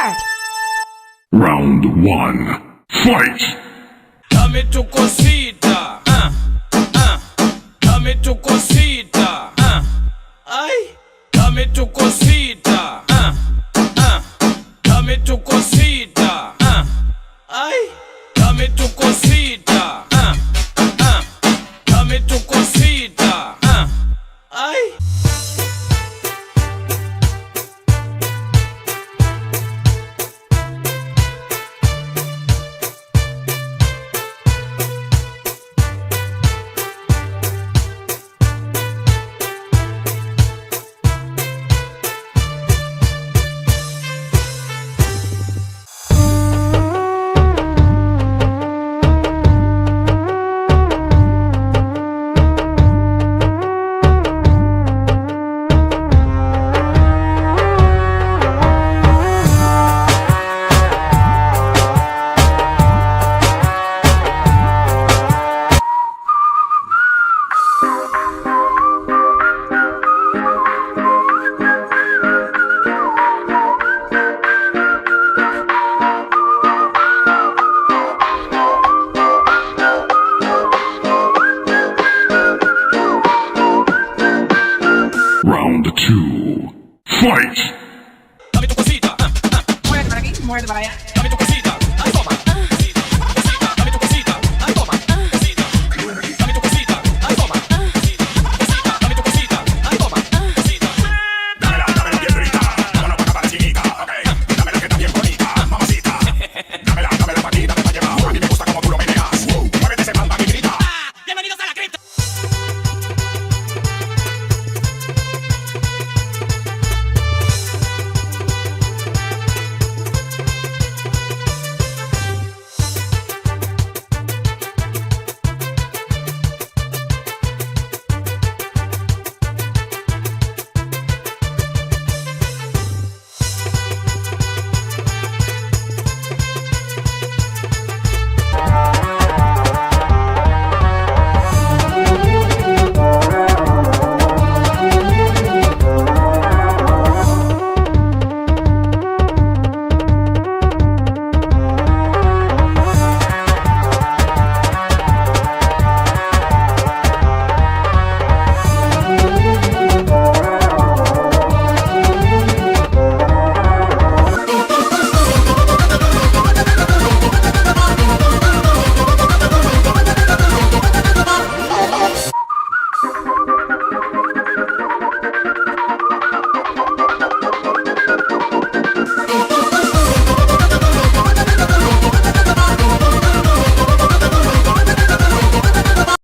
start. Round 1. Fight! Dame tu cosita, dame tu cosita, ay, dame tu cosita, dame tu cosita, ay, dame tu cosita, dame tu cosita, ay. Round 2. Fight! Dame tu cosita, Muévete para aquí, muévete para allá. dame tu